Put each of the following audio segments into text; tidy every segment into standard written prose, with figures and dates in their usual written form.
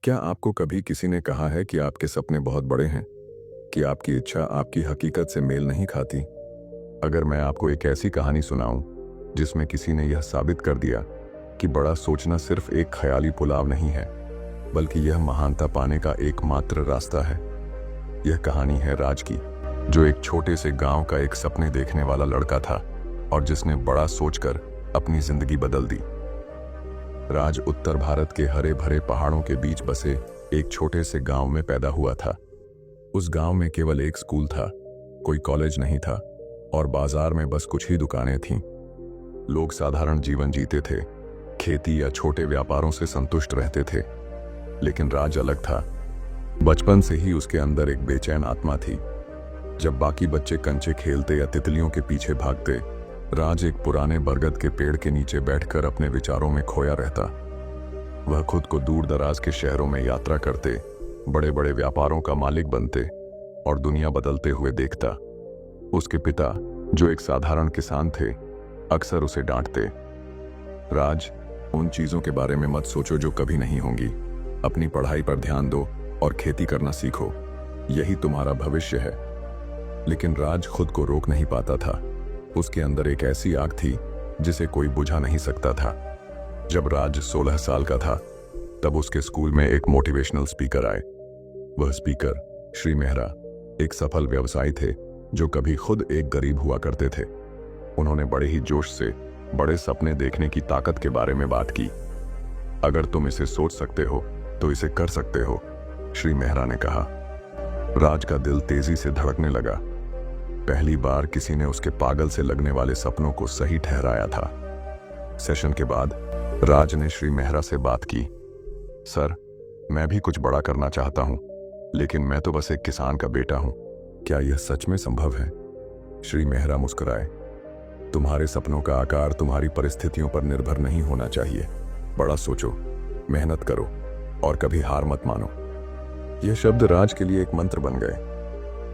क्या आपको कभी किसी ने कहा है कि आपके सपने बहुत बड़े हैं, कि आपकी इच्छा आपकी हकीकत से मेल नहीं खाती? अगर मैं आपको एक ऐसी कहानी सुनाऊं जिसमें किसी ने यह साबित कर दिया कि बड़ा सोचना सिर्फ एक ख्याली पुलाव नहीं है, बल्कि यह महानता पाने का एकमात्र रास्ता है। यह कहानी है राज की, जो एक छोटे से गांव का एक सपने देखने वाला लड़का था और जिसने बड़ा सोचकर अपनी जिंदगी बदल दी। राज उत्तर भारत के हरे भरे पहाड़ों के बीच बसे एक छोटे से गांव में पैदा हुआ था। उस गांव में केवल एक स्कूल था, कोई कॉलेज नहीं था और बाजार में बस कुछ ही दुकानें थीं। लोग साधारण जीवन जीते थे, खेती या छोटे व्यापारों से संतुष्ट रहते थे। लेकिन राज अलग था। बचपन से ही उसके अंदर एक बेचैन आत्मा थी। जब बाकी बच्चे कंचे खेलते या तितलियों के पीछे भागते, राज एक पुराने बरगद के पेड़ के नीचे बैठकर अपने विचारों में खोया रहता। वह खुद को दूर दराज के शहरों में यात्रा करते, बड़े बड़े व्यापारों का मालिक बनते और दुनिया बदलते हुए देखता। उसके पिता, जो एक साधारण किसान थे, अक्सर उसे डांटते, राज, उन चीजों के बारे में मत सोचो जो कभी नहीं होंगी। अपनी पढ़ाई पर ध्यान दो और खेती करना सीखो, यही तुम्हारा भविष्य है। लेकिन राज खुद को रोक नहीं पाता था। उसके अंदर एक ऐसी आग थी जिसे कोई बुझा नहीं सकता था। जब राज 16 साल का था, तब उसके स्कूल में एक मोटिवेशनल स्पीकर आए। वह स्पीकर श्री मेहरा एक सफल व्यवसायी थे जो कभी खुद एक गरीब हुआ करते थे। उन्होंने बड़े ही जोश से बड़े सपने देखने की ताकत के बारे में बात की। अगर तुम इसे सोच सकते हो तो इसे कर सकते हो, श्री मेहरा ने कहा। राज का दिल तेजी से धड़कने लगा। पहली बार किसी ने उसके पागल से लगने वाले सपनों को सही ठहराया था। सेशन के बाद राज ने श्री मेहरा से बात की, सर, मैं भी कुछ बड़ा करना चाहता हूं, लेकिन मैं तो बस एक किसान का बेटा हूं। क्या यह सच में संभव है? श्री मेहरा मुस्कुराए, तुम्हारे सपनों का आकार तुम्हारी परिस्थितियों पर निर्भर नहीं होना चाहिए। बड़ा सोचो, मेहनत करो और कभी हार मत मानो। यह शब्द राज के लिए एक मंत्र बन गए।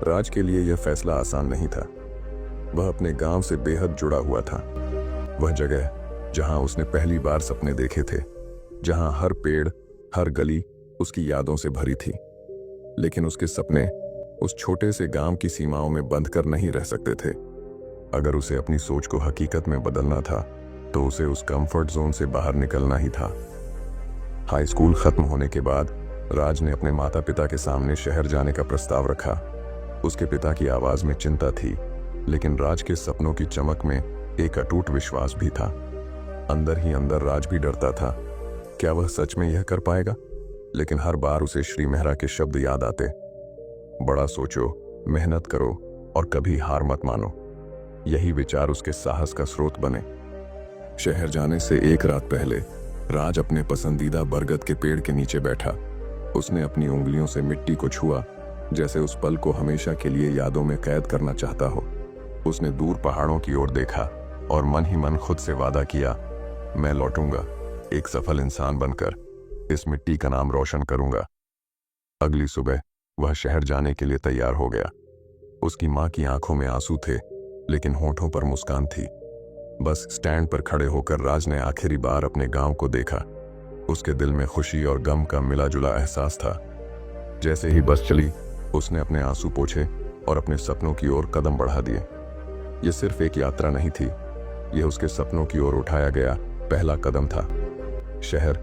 राज के लिए यह फैसला आसान नहीं था। वह अपने गांव से बेहद जुड़ा हुआ था। वह जगह जहां उसने पहली बार सपने देखे थे, जहां हर पेड़, हर गली उसकी यादों से भरी थी। लेकिन उसके सपने उस छोटे से गांव की सीमाओं में बंद कर नहीं रह सकते थे। अगर उसे अपनी सोच को हकीकत में बदलना था, तो उसे उस कंफर्ट जोन से बाहर निकलना ही था। हाई स्कूल खत्म होने के बाद राज ने अपने माता पिता के सामने शहर जाने का प्रस्ताव रखा। उसके पिता की आवाज में चिंता थी, लेकिन राज के सपनों की चमक में एक अटूट विश्वास भी था। अंदर ही अंदर राज भी डरता था, क्या वह सच में यह कर पाएगा? लेकिन हर बार उसे श्री मेहरा के शब्द याद आते, बड़ा सोचो, मेहनत करो और कभी हार मत मानो। यही विचार उसके साहस का स्रोत बने। शहर जाने से एक रात पहले राज अपने पसंदीदा बरगद के पेड़ के नीचे बैठा। उसने अपनी उंगलियों से मिट्टी को छुआ, जैसे उस पल को हमेशा के लिए यादों में कैद करना चाहता हो। उसने दूर पहाड़ों की ओर देखा और मन ही मन खुद से वादा किया, मैं लौटूंगा एक सफल इंसान बनकर, इस मिट्टी का नाम रोशन करूंगा। अगली सुबह वह शहर जाने के लिए तैयार हो गया। उसकी मां की आंखों में आंसू थे, लेकिन होठों पर मुस्कान थी। बस स्टैंड पर खड़े होकर राज ने आखिरी बार अपने गांव को देखा। उसके दिल में खुशी और गम का मिला जुला एहसास था। जैसे ही बस चली, उसने अपने आंसू पोंछे और अपने सपनों की ओर कदम बढ़ा दिए। यह सिर्फ एक यात्रा नहीं थी, यह उसके सपनों की ओर उठाया गया पहला कदम था। शहर,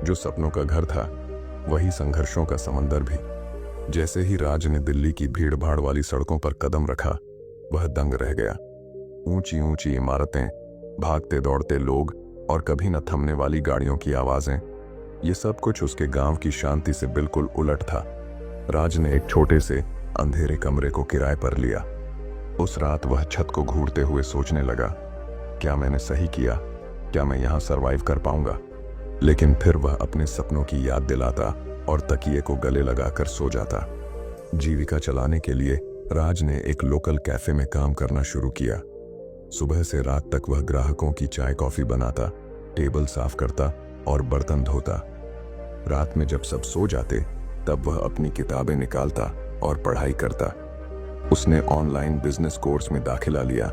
जो सपनों का घर था, वही संघर्षों का समंदर भी। जैसे ही राज ने दिल्ली की भीड़ भाड़ वाली सड़कों पर कदम रखा, वह दंग रह गया। ऊंची ऊंची इमारतें, भागते दौड़ते लोग और कभी न थमने वाली गाड़ियों की आवाजें, ये सब कुछ उसके गांव की शांति से बिल्कुल उलट था। राज ने एक छोटे से अंधेरे कमरे को किराए पर लिया। उस रात वह छत को घूरते हुए सोचने लगा, क्या मैंने सही किया? क्या मैं यहाँ सरवाइव कर पाऊंगा? लेकिन फिर वह अपने सपनों की याद दिलाता और तकिए को गले लगाकर सो जाता। जीविका चलाने के लिए राज ने एक लोकल कैफे में काम करना शुरू किया। सुबह से रात तक वह ग्राहकों की चाय कॉफी बनाता, टेबल साफ करता और बर्तन धोता। रात में जब सब सो जाते, तब वह अपनी किताबें निकालता और पढ़ाई करता। उसने ऑनलाइन बिजनेस कोर्स में दाखिला लिया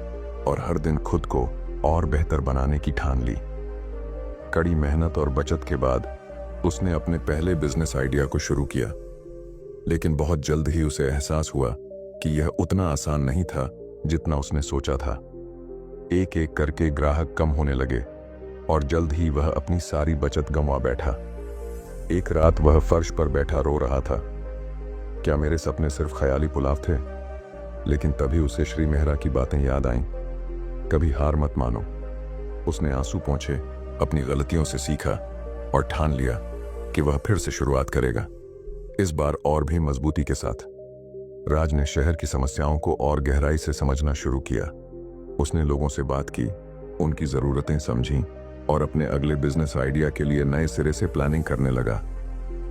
और हर दिन खुद को और बेहतर बनाने की ठान ली। कड़ी मेहनत और बचत के बाद उसने अपने पहले बिजनेस आइडिया को शुरू किया, लेकिन बहुत जल्द ही उसे एहसास हुआ कि यह उतना आसान नहीं था जितना उसने सोचा था। एक एक करके ग्राहक कम होने लगे और जल्द ही वह अपनी सारी बचत गंवा बैठा। एक रात वह फर्श पर बैठा रो रहा था। क्या मेरे सपने सिर्फ ख्याली पुलाव थे? लेकिन तभी उसे श्री मेहरा की बातें याद आईं। कभी हार मत मानो। उसने आंसू पोंछे, अपनी गलतियों से सीखा और ठान लिया कि वह फिर से शुरुआत करेगा, इस बार और भी मजबूती के साथ। राज ने शहर की समस्याओं को और गहराई से समझना शुरू किया। उसने लोगों से बात की, उनकी जरूरतें समझी और अपने अगले बिजनेस आइडिया के लिए नए सिरे से प्लानिंग करने लगा।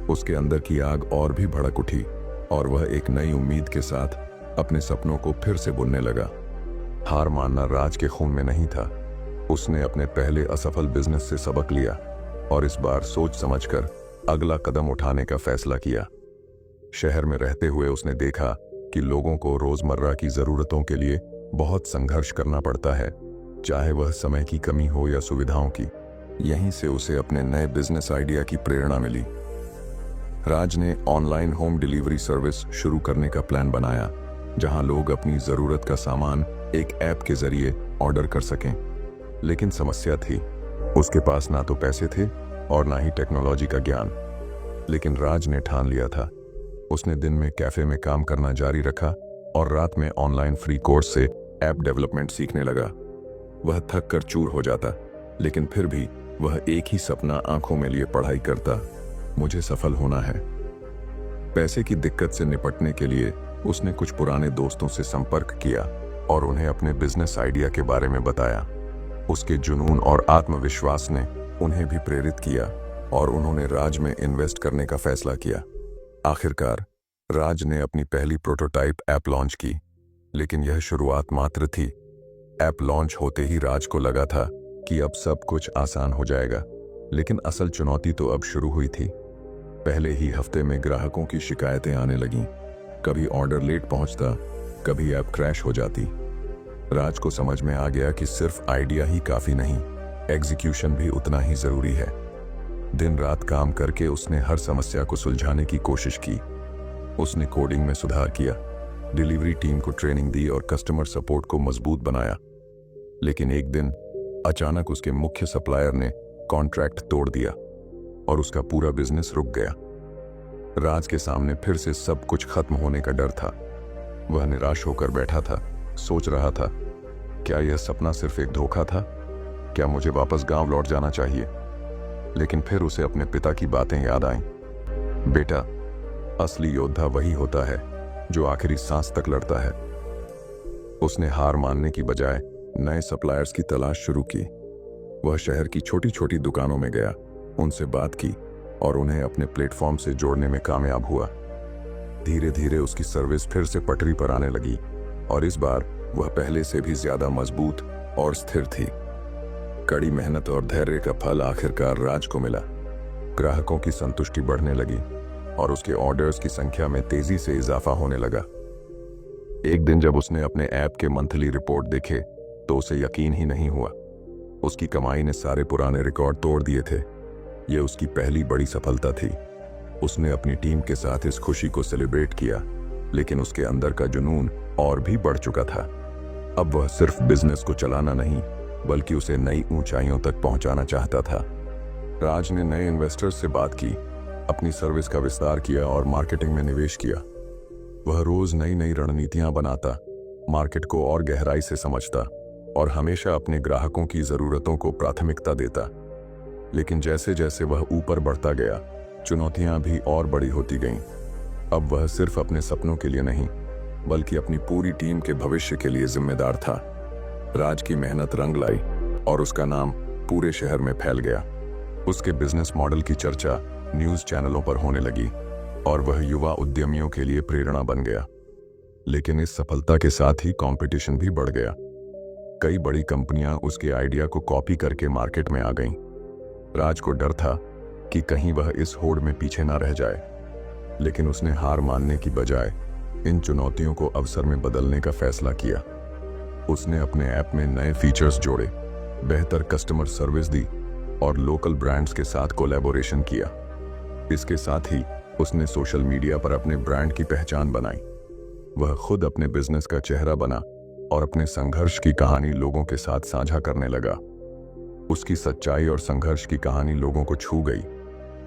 उसके अंदर की आग और भी भड़क उठी और वह एक नई उम्मीद के साथ अपने सपनों को फिर से बुनने लगा। हार मानना राज के खून में नहीं था। उसने अपने पहले असफल बिजनेस से सबक लिया और इस बार सोच समझकर अगला कदम उठाने का फैसला किया। शहर में रहते हुए उसने देखा कि लोगों को रोजमर्रा की जरूरतों के लिए बहुत संघर्ष करना पड़ता है, चाहे वह समय की कमी हो या सुविधाओं की। यहीं से उसे अपने नए बिजनेस आइडिया की प्रेरणा मिली। राज ने ऑनलाइन होम डिलीवरी सर्विस शुरू करने का प्लान बनाया, जहां लोग अपनी जरूरत का सामान एक ऐप के जरिए ऑर्डर कर सकें। लेकिन समस्या थी, उसके पास ना तो पैसे थे और ना ही टेक्नोलॉजी का ज्ञान। लेकिन राज ने ठान लिया था। उसने दिन में कैफे में काम करना जारी रखा और रात में ऑनलाइन फ्री कोर्स से ऐप डेवलपमेंट सीखने लगा। वह थक कर चूर हो जाता, लेकिन फिर भी वह एक ही सपना आंखों में लिए पढ़ाई करता, मुझे सफल होना है। पैसे की दिक्कत से निपटने के लिए उसने कुछ पुराने दोस्तों से संपर्क किया और उन्हें अपने बिजनेस आइडिया के बारे में बताया। उसके जुनून और आत्मविश्वास ने उन्हें भी प्रेरित किया और उन्होंने राज में इन्वेस्ट करने का फैसला किया। आखिरकार राज ने अपनी पहली प्रोटोटाइप ऐप लॉन्च की, लेकिन यह शुरुआत मात्र थी। ऐप लॉन्च होते ही राज को लगा था कि अब सब कुछ आसान हो जाएगा, लेकिन असल चुनौती तो अब शुरू हुई थी। पहले ही हफ्ते में ग्राहकों की शिकायतें आने लगीं। कभी ऑर्डर लेट पहुंचता, कभी ऐप क्रैश हो जाती। राज को समझ में आ गया कि सिर्फ आइडिया ही काफी नहीं, एग्जीक्यूशन भी उतना ही जरूरी है। दिन रात काम करके उसने हर समस्या को सुलझाने की कोशिश की। उसने कोडिंग में सुधार किया, डिलीवरी टीम को ट्रेनिंग दी और कस्टमर सपोर्ट को मजबूत बनाया। लेकिन एक दिन अचानक उसके मुख्य सप्लायर ने कॉन्ट्रैक्ट तोड़ दिया और उसका पूरा बिजनेस रुक गया। राज के सामने फिर से सब कुछ खत्म होने का डर था। वह निराश होकर बैठा था, सोच रहा था, क्या यह सपना सिर्फ एक धोखा था? क्या मुझे वापस गांव लौट जाना चाहिए? लेकिन फिर उसे अपने पिता की बातें याद आईं। बेटा, असली योद्धा वही होता है जो आखिरी सांस तक लड़ता है। उसने हार मानने की बजाय नए सप्लायर्स की तलाश शुरू की। वह शहर की छोटी छोटी दुकानों में गया, उनसे बात की और उन्हें अपने प्लेटफॉर्म से जोड़ने में कामयाब हुआ। धीरे धीरे उसकी सर्विस फिर से पटरी पर आने लगी और इस बार वह पहले से भी ज्यादा मजबूत और स्थिर थी। कड़ी मेहनत और धैर्य का फल आखिरकार राज को मिला। ग्राहकों की संतुष्टि बढ़ने लगी और उसके ऑर्डर्स की संख्या में तेजी से इजाफा होने लगा। एक दिन जब उसने अपने ऐप के मंथली रिपोर्ट देखे तो उसे यकीन ही नहीं हुआ। उसकी कमाई ने सारे पुराने रिकॉर्ड तोड़ दिए थे। यह उसकी पहली बड़ी सफलता थी। उसने अपनी टीम के साथ इस खुशी को सेलिब्रेट किया, लेकिन उसके अंदर का जुनून और भी बढ़ चुका था। अब वह सिर्फ बिजनेस को चलाना नहीं, बल्कि उसे नई ऊंचाइयों तक पहुंचाना चाहता था। राज ने नए इन्वेस्टर्स से बात की, अपनी सर्विस का विस्तार किया और मार्केटिंग में निवेश किया। वह रोज नई नई रणनीतियां बनाता, मार्केट को और गहराई से समझता और हमेशा अपने ग्राहकों की जरूरतों को प्राथमिकता देता। लेकिन जैसे जैसे वह ऊपर बढ़ता गया, चुनौतियां भी और बड़ी होती गईं। अब वह सिर्फ अपने सपनों के लिए नहीं, बल्कि अपनी पूरी टीम के भविष्य के लिए जिम्मेदार था। राज की मेहनत रंग लाई और उसका नाम पूरे शहर में फैल गया। उसके बिजनेस मॉडल की चर्चा न्यूज चैनलों पर होने लगी और वह युवा उद्यमियों के लिए प्रेरणा बन गया। लेकिन इस सफलता के साथ ही कंपटीशन भी बढ़ गया। कई बड़ी कंपनियां उसके आइडिया को कॉपी करके मार्केट में आ गईं। राज को डर था कि कहीं वह इस होड़ में पीछे ना रह जाए, लेकिन उसने हार मानने की बजाय इन चुनौतियों को अवसर में बदलने का फैसला किया। उसने अपने ऐप में नए फीचर्स जोड़े, बेहतर कस्टमर सर्विस दी और लोकल ब्रांड्स के साथ कोलैबोरेशन किया। इसके साथ ही उसने सोशल मीडिया पर अपने ब्रांड की पहचान बनाई। वह खुद अपने बिजनेस का चेहरा बना और अपने संघर्ष की कहानी लोगों के साथ साझा करने लगा। उसकी सच्चाई और संघर्ष की कहानी लोगों को छू गई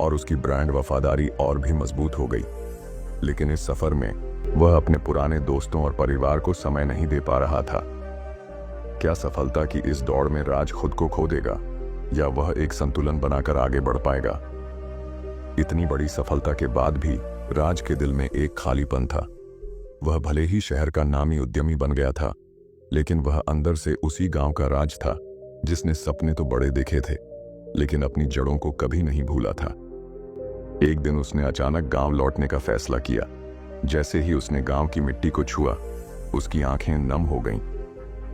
और उसकी ब्रांड वफादारी और भी मजबूत हो गई। लेकिन इस सफर में वह अपने पुराने दोस्तों और परिवार को समय नहीं दे पा रहा था। क्या सफलता की इस दौड़ में राज खुद को खो देगा या वह एक संतुलन बनाकर आगे बढ़ पाएगा? इतनी बड़ी सफलता के बाद भी राज के दिल में एक खालीपन था। वह भले ही शहर का नामी उद्यमी बन गया था, लेकिन वह अंदर से उसी गांव का राज था जिसने सपने तो बड़े देखे थे, लेकिन अपनी जड़ों को कभी नहीं भूला था। एक दिन उसने अचानक गांव लौटने का फैसला किया। जैसे ही उसने गांव की मिट्टी को छुआ, उसकी आंखें नम हो गईं।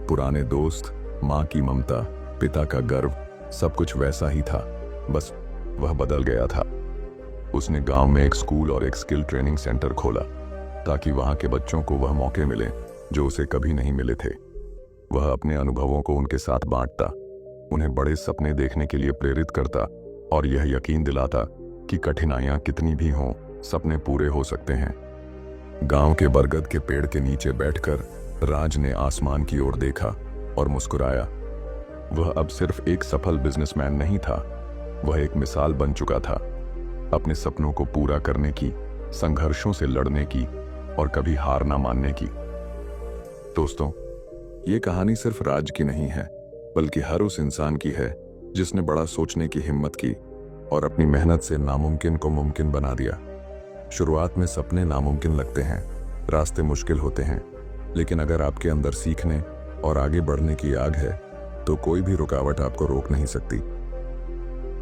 पुराने दोस्त, मां की ममता, पिता का गर्व, सब कुछ वैसा ही था, बस वह बदल गया था। उसने गांव में एक स्कूल और एक स्किल ट्रेनिंग सेंटर खोला ताकि वहां के बच्चों को वह मौके मिले जो उसे कभी नहीं मिले थे। वह अपने अनुभवों को उनके साथ बांटता, उन्हें बड़े सपने देखने के लिए प्रेरित करता और यह यकीन दिलाता कि कठिनाइयां कितनी भी हों, सपने पूरे हो सकते हैं। गांव के बरगद के पेड़ के नीचे बैठकर राज ने आसमान की ओर देखा और मुस्कुराया। वह अब सिर्फ एक सफल बिजनेसमैन नहीं था, वह एक मिसाल बन चुका था, अपने सपनों को पूरा करने की, संघर्षों से लड़ने की और कभी हार ना मानने की। दोस्तों, ये कहानी सिर्फ राज की नहीं है, बल्कि हर उस इंसान की है जिसने बड़ा सोचने की हिम्मत की और अपनी मेहनत से नामुमकिन को मुमकिन बना दिया। शुरुआत में सपने नामुमकिन लगते हैं, रास्ते मुश्किल होते हैं, लेकिन अगर आपके अंदर सीखने और आगे बढ़ने की आग है तो कोई भी रुकावट आपको रोक नहीं सकती।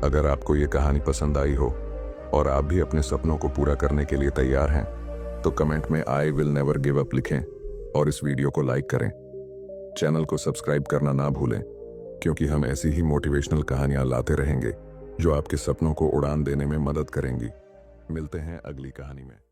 अगर आपको ये कहानी पसंद आई हो और आप भी अपने सपनों को पूरा करने के लिए तैयार हैं, तो कमेंट में I will never give up लिखें और इस वीडियो को लाइक करें। चैनल को सब्सक्राइब करना ना भूलें, क्योंकि हम ऐसी ही मोटिवेशनल कहानियां लाते रहेंगे जो आपके सपनों को उड़ान देने में मदद करेंगी। मिलते हैं अगली कहानी में।